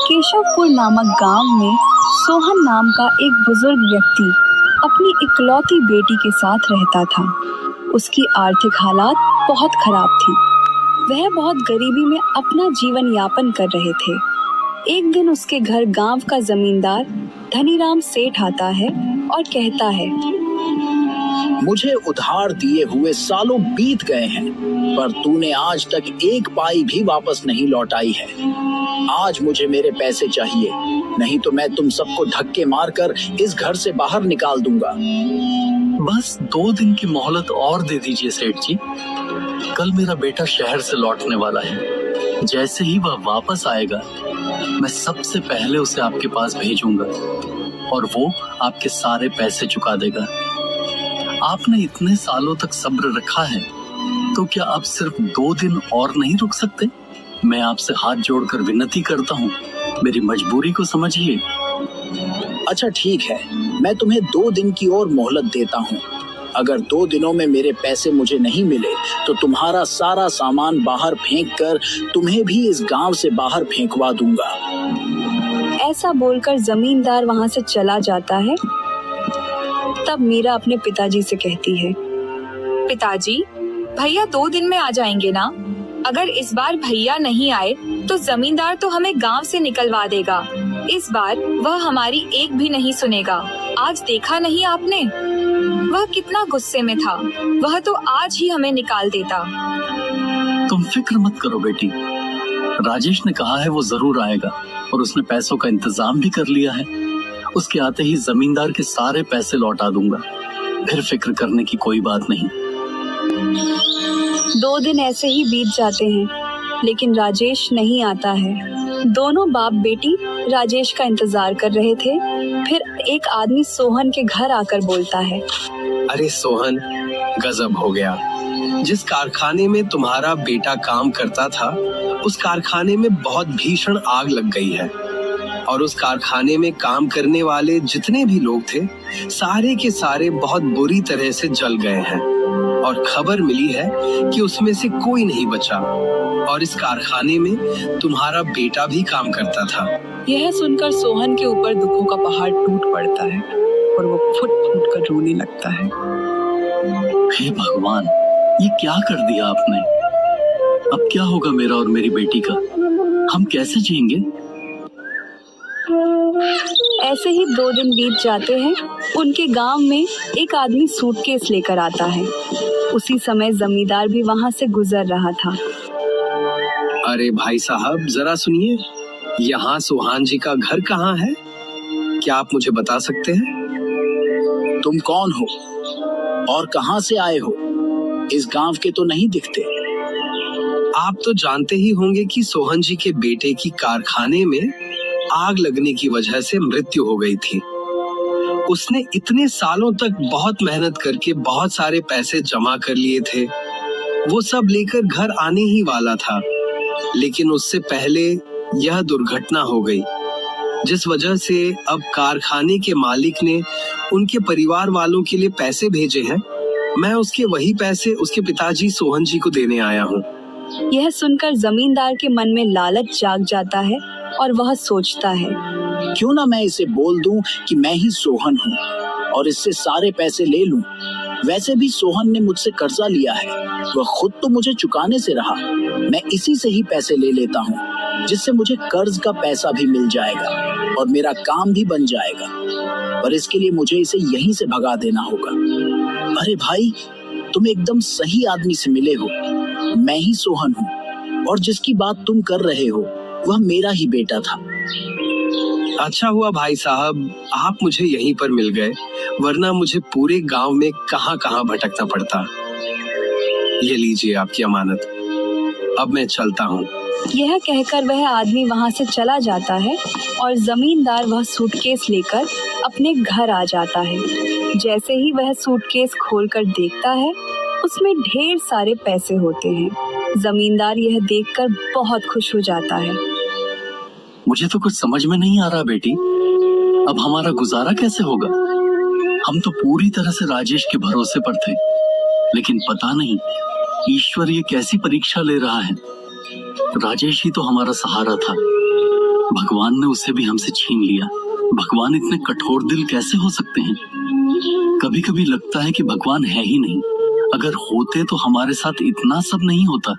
केशवपुर नामक गांव में सोहन नाम का एक बुजुर्ग व्यक्ति अपनी इकलौती बेटी के साथ रहता था। उसकी आर्थिक हालात बहुत खराब थी। वह बहुत गरीबी में अपना जीवन यापन कर रहे थे। एक दिन उसके घर गांव का जमींदार धनीराम सेठ आता है और कहता है, मुझे उधार दिए हुए सालों बीत गए हैं, पर तूने आज तक एक पाई भी वापस नहीं लौटाई है। आज मुझे मेरे पैसे चाहिए, नहीं तो मैं तुम सबको धक्के मारकर इस घर से बाहर निकाल दूंगा। बस 2 दिन की मोहलत और दे दीजिए सेठ जी। कल मेरा बेटा शहर से लौटने वाला है। जैसे ही वह वापस आएगा, मैं सबसे पहले उसे आपके पास भेजूंगा और वो आपके सारे पैसे चुका देगा। आपने इतने सालों तक सब्र रखा है, तो क्या आप सिर्फ 2 दिन और नहीं रुक सकते? मैं आपसे हाथ जोड़कर विनती करता हूँ, मेरी मजबूरी को समझिए। अच्छा ठीक है, मैं तुम्हें 2 दिन की और मोहलत देता हूँ। अगर 2 दिनों में मेरे पैसे मुझे नहीं मिले तो तुम्हारा सारा सामान बाहर फेंक कर तुम्हें भी इस गांव से बाहर फेंकवा दूंगा। ऐसा बोलकर जमींदार वहां से चला जाता है। तब मीरा अपने पिताजी से कहती है, पिताजी, भैया 2 दिन में आ जाएंगे ना? अगर इस बार भैया नहीं आए तो जमींदार तो हमें गांव से निकलवा देगा। इस बार वह हमारी एक भी नहीं सुनेगा। आज देखा नहीं आपने, वह कितना गुस्से में था। वह तो आज ही हमें निकाल देता। तुम फिक्र मत करो बेटी, राजेश ने कहा है वो जरूर आएगा और उसने पैसों का इंतजाम भी कर लिया है। उसके आते ही जमींदार के सारे पैसे लौटा दूंगा। फिर फिक्र करने की कोई बात नहीं। 2 दिन ऐसे ही बीत जाते हैं, लेकिन राजेश नहीं आता है। दोनों बाप बेटी राजेश का इंतजार कर रहे थे। फिर एक आदमी सोहन के घर आकर बोलता है, अरे सोहन, गजब हो गया। जिस कारखाने में तुम्हारा बेटा काम करता था, उस कारखाने में बहुत भीषण आग लग गई है और उस कारखाने में काम करने वाले जितने भी लोग थे, सारे के सारे बहुत बुरी तरह से जल गए हैं और खबर मिली है कि उसमें से कोई नहीं बचा और इस कारखाने में तुम्हारा बेटा भी काम करता था। यह सुनकर सोहन के ऊपर दुखों का पहाड़ टूट पड़ता है और वो फुट फुट कर रोने लगता है। हे भगवान, ये क्या कर दिया आपने? अब क्या होगा मेरा और मेरी बेटी का? हम कैसे जिएंगे? ऐसे ही 2 दिन बीत जाते हैं। उनके गांव में एक आदमी सूटकेस लेकर आता है। उसी समय जमींदार भी वहां से गुजर रहा था। अरे भाई साहब, जरा सुनिए, यहाँ सुहान जी का घर कहाँ है? क्या आप मुझे बता सकते हैं? तुम कौन हो और कहाँ से आए हो? इस गांव के तो नहीं दिखते। आप तो जानते ही होंगे कि सोहन जी के बेटे की कारखाने में आग लगने की वजह से मृत्यु हो गई थी। उसने इतने सालों तक बहुत मेहनत करके बहुत सारे पैसे जमा कर लिए थे। वो सब लेकर घर आने ही वाला था, लेकिन उससे पहले यह दुर्घटना हो गई, जिस वजह से अब कारखाने के मालिक ने उनके परिवार वालों के लिए पैसे भेजे हैं। मैं उसके वही पैसे उसके पिताजी सोहन जी को देने आया हूँ। यह सुनकर जमींदार के मन में लालच जाग जाता है और वह सोचता है, क्यों ना मैं इसे बोल दूं कि मैं ही सोहन हूँ और इससे सारे पैसे ले लूं। वैसे भी सोहन ने मुझसे कर्जा लिया है, वह खुद तो मुझे चुकाने से रहा। मैं इसी से ही पैसे ले लेता हूँ, जिससे मुझे कर्ज का पैसा भी मिल जाएगा और मेरा काम भी बन जाएगा। पर इसके लिए मुझे इसे यहीं से भगा देना होगा। अरे भाई, तुम एकदम सही आदमी से मिले हो। मैं ही सोहन हूँ और जिसकी बात तुम कर रहे हो वह मेरा ही बेटा था। अच्छा हुआ भाई साहब, आप मुझे यहीं पर मिल गए, वरना मुझे पूरे गांव में कहां कहां भटकना पड़ता। ये लीजिए आपकी अमानत, अब मैं चलता हूँ। यह कहकर वह आदमी वहां से चला जाता है और जमींदार वह सूटकेस लेकर अपने घर आ जाता है। जैसे ही वह सूटकेस खोलकर देखता है, उसमें ढेर सारे पैसे होते हैं। जमींदार यह देखकर बहुत खुश हो जाता है। मुझे तो कुछ समझ में नहीं आ रहा बेटी, अब हमारा गुजारा कैसे होगा? हम तो पूरी तरह से राजेश के भरोसे पर थे, लेकिन पता नहीं ईश्वर ये कैसी परीक्षा ले रहा है। राजेश ही तो हमारा सहारा था। भगवान ने उसे भी हमसे छीन लिया। भगवान इतने कठोर दिल कैसे हो सकते हैं? कभी कभी लगता है कि भगवान है ही नहीं। अगर होते तो हमारे साथ इतना सब नहीं होता।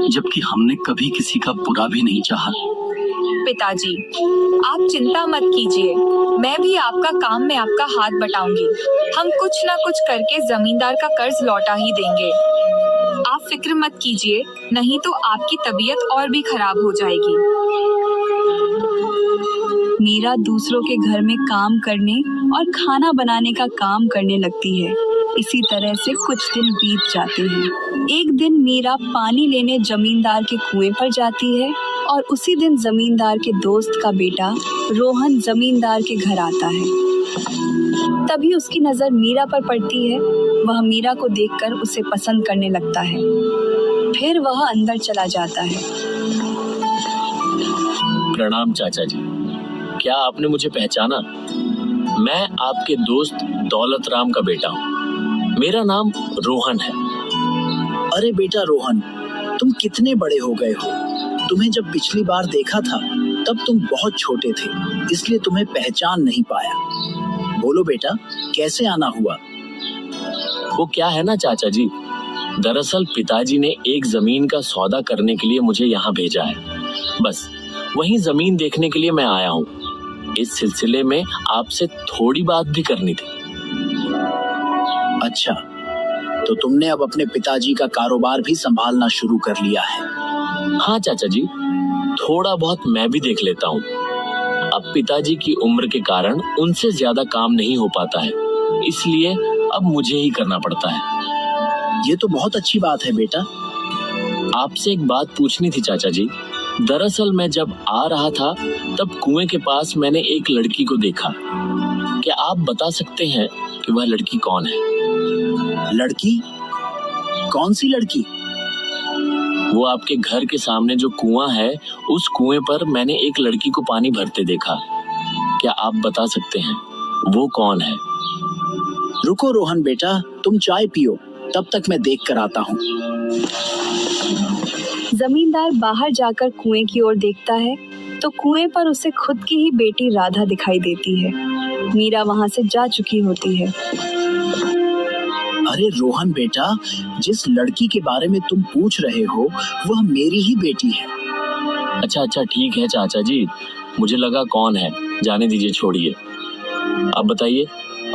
जबकि हमने कभी किसी का बुरा भी नहीं चाहा। पिताजी, आप चिंता मत कीजिए, मैं भी आपका काम में आपका हाथ बटाऊंगी। हम कुछ न कुछ करके जमींदार का कर्ज लौटा ही देंगे। आप फिक्र मत कीजिए, नहीं तो आपकी तबीयत और भी खराब हो जाएगी। मीरा दूसरों के घर में काम करने और खाना बनाने का काम करने लगती है। इसी तरह से कुछ दिन बीत जाते हैं। एक दिन मीरा पानी लेने जमींदार के कुएं पर जाती है और उसी दिन जमींदार के दोस्त का बेटा रोहन जमींदार के घर आता है। तभी उसकी नजर मीरा पर पड़ती है। वह मीरा को देखकर उसे पसंद करने लगता है। फिर वह अंदर चला जाता है। प्रणाम चाचा जी, क्या आपने मुझे पहचाना? मैं आपके दोस्त दौलत राम का बेटा हूँ। मेरा नाम रोहन है। अरे बेटा रोहन, तुम कितने बड़े हो गए हो। तुम्हें जब पिछली बार देखा था तब तुम बहुत छोटे थे, इसलिए तुम्हें पहचान नहीं पाया। बोलो बेटा, कैसे आना हुआ? वो क्या है ना चाचा जी, दरअसल पिताजी ने एक जमीन का सौदा करने के लिए मुझे यहाँ भेजा है। बस वही जमीन देखने के लिए मैं आया हूँ। इस सिलसिले में आपसे थोड़ी बात भी करनी थी। अच्छा, तो तुमने अब अपने पिताजी का कारोबार भी संभालना शुरू कर लिया है? हाँ चाचा जी, थोड़ा बहुत मैं भी देख लेता हूँ। अब पिताजी की उम्र के कारण उनसे ज्यादा काम नहीं हो पाता है, इसलिए अब मुझे ही करना पड़ता है। ये तो बहुत अच्छी बात है बेटा। आपसे एक बात पूछनी थी चाचा जी। दरअसल मैं जब आ रहा था तब कुएं के पास मैंने एक लड़की को देखा। क्या आप बता सकते हैं कि वह लड़की कौन है? लड़की? कौन सी लड़की? वो आपके घर के सामने जो कुआं है, उस कुएं पर मैंने एक लड़की को पानी भरते देखा। क्या आप बता सकते हैं वो कौन है? रुको रोहन बेटा, तुम चाय पियो, तब तक मैं देख कर आता हूँ। जमींदार बाहर जाकर कुएं की ओर देखता है तो कुएं पर उसे खुद की ही बेटी राधा दिखाई देती है। मीरा वहां से जा चुकी होती है। अरे रोहन बेटा, जिस लड़की के बारे में तुम पूछ रहे हो वह मेरी ही बेटी है। अच्छा अच्छा, ठीक है चाचा जी, मुझे लगा कौन है। जाने दीजिए, छोड़िए। आप बताइए,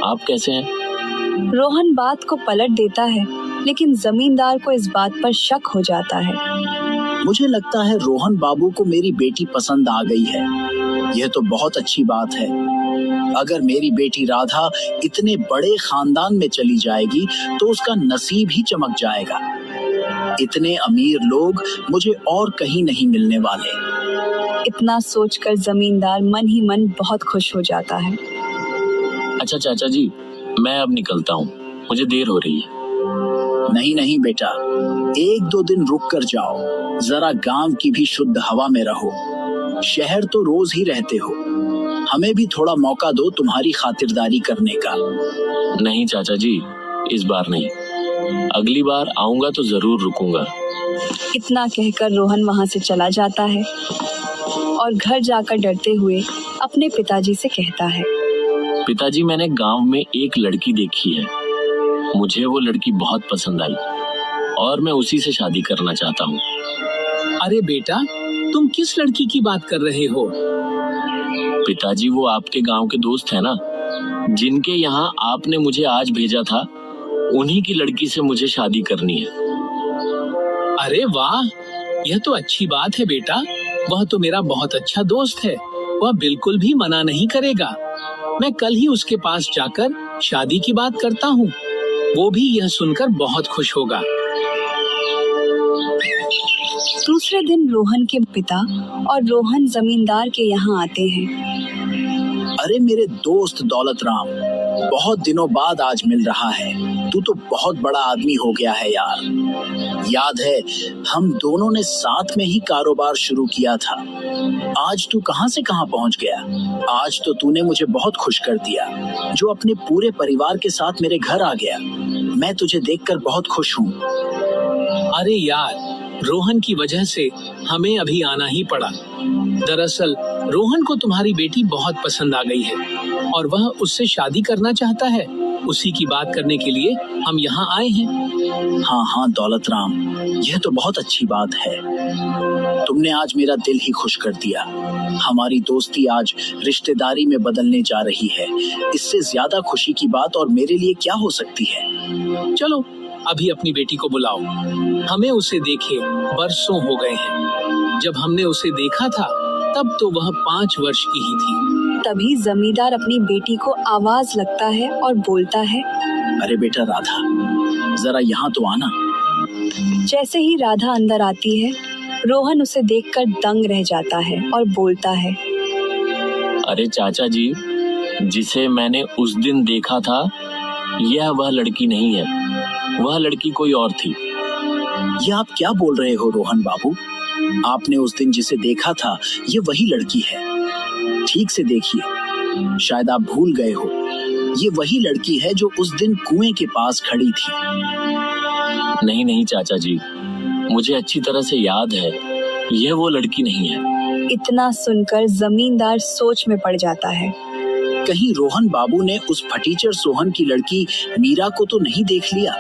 आप कैसे हैं? रोहन बात को पलट देता है, लेकिन जमींदार को इस बात पर शक हो जाता है। मुझे लगता है रोहन बाबू को मेरी बेटी पसंद आ गई है। यह तो बहुत अच्छी बात है। अगर मेरी बेटी राधा इतने बड़े खानदान में चली जाएगी तो उसका नसीब ही चमक जाएगा। इतने अमीर लोग मुझे और कहीं नहीं मिलने वाले। इतना सोचकर जमींदार मन ही मन बहुत खुश हो जाता है। अच्छा चाचा जी, मैं अब निकलता हूँ, मुझे देर हो रही है। नहीं नहीं बेटा, 1-2 दिन रुक कर जाओ। जरा गांव की भी शुद्ध हवा में रहो। शहर तो रोज ही रहते हो, हमें भी थोड़ा मौका दो तुम्हारी खातिरदारी करने का। नहीं चाचा जी, इस बार नहीं। अगली बार आऊंगा तो जरूर रुकूंगा। इतना कहकर रोहन वहां से चला जाता है और घर जाकर डरते हुए अपने पिताजी से कहता है, पिताजी, मैंने गांव में एक लड़की देखी है। मुझे वो लड़की बहुत पसंद आई और मैं उसी से शादी करना चाहता हूँ। अरे बेटा, तुम किस लड़की की बात कर रहे हो? पिताजी, वो आपके गांव के दोस्त है ना, जिनके यहाँ आपने मुझे आज भेजा था, उन्हीं की लड़की से मुझे शादी करनी है। अरे वाह, यह तो अच्छी बात है बेटा। वह तो मेरा बहुत अच्छा दोस्त है, वह बिल्कुल भी मना नहीं करेगा। मैं कल ही उसके पास जाकर शादी की बात करता हूँ। वो भी यह सुनकर बहुत खुश होगा। दूसरे दिन रोहन के पिता और रोहन जमींदार के यहाँ आते हैं। अरे मेरे दोस्त दौलत राम, बहुत दिनों बाद आज मिल रहा है। तू तो बहुत बड़ा आदमी हो गया है यार। याद है हम दोनों ने साथ में ही कारोबार शुरू किया था। आज तू कहां से कहां पहुंच गया। आज तो तूने मुझे बहुत खुश कर दिया, जो अपने पूरे परिवार के साथ मेरे घर आ गया। मैं तुझे देखकर बहुत खुश हूँ। अरे यार, रोहन की वजह से हमें अभी आना ही पड़ा। दरअसल रोहन को तुम्हारी बेटी बहुत पसंद आ गई है और वह उससे शादी करना चाहता है। उसी की बात करने के लिए हम यहाँ आए हैं। हाँ हाँ दौलत राम, यह तो बहुत अच्छी बात है। तुमने आज मेरा दिल ही खुश कर दिया। हमारी दोस्ती आज रिश्तेदारी में बदलने जा रही है। इससे ज्यादा खुशी की बात और मेरे लिए क्या हो सकती है। चलो अभी अपनी बेटी को बुलाओ। हमें उसे देखे बरसों हो गए हैं। जब हमने उसे देखा था तब तो वह 5 वर्ष की ही थी। तभी जमींदार अपनी बेटी को आवाज लगता है और बोलता है, अरे बेटा राधा, जरा यहाँ तो आना। जैसे ही राधा अंदर आती है, रोहन उसे देखकर दंग रह जाता है और बोलता है, अरे चाचा जी, जिसे मैंने उस दिन देखा था यह वह लड़की नहीं है, वह लड़की कोई और थी। ये आप क्या बोल रहे हो रोहन बाबू? आपने उस दिन जिसे देखा था ये वही लड़की है। ठीक से देखिए, शायद आप भूल गए हो। ये वही लड़की है जो उस दिन कुएं के पास खड़ी थी। नहीं नहीं चाचा जी, मुझे अच्छी तरह से याद है, यह वो लड़की नहीं है। इतना सुनकर जमींदार सोच में पड़ जाता है। कहीं रोहन बाबू ने उस फटीचर सोहन की लड़की मीरा को तो नहीं देख लिया?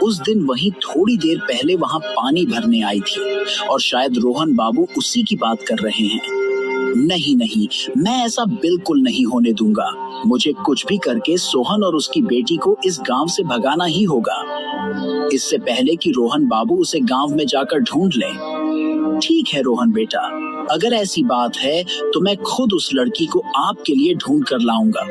उस दिन वहीं थोड़ी देर पहले वहां पानी भरने आई थी और शायद रोहन बाबू उसी की बात कर रहे हैं। नहीं नहीं, मैं ऐसा बिल्कुल नहीं होने दूंगा। मुझे कुछ भी करके सोहन और उसकी बेटी को इस गांव से भगाना ही होगा, इससे पहले कि रोहन बाबू उसे गांव में जाकर ढूंढ लें। ठीक है रोहन बेटा, अगर ऐसी बात है तो मैं खुद उस लड़की को आपके लिए ढूंढ कर लाऊंगा।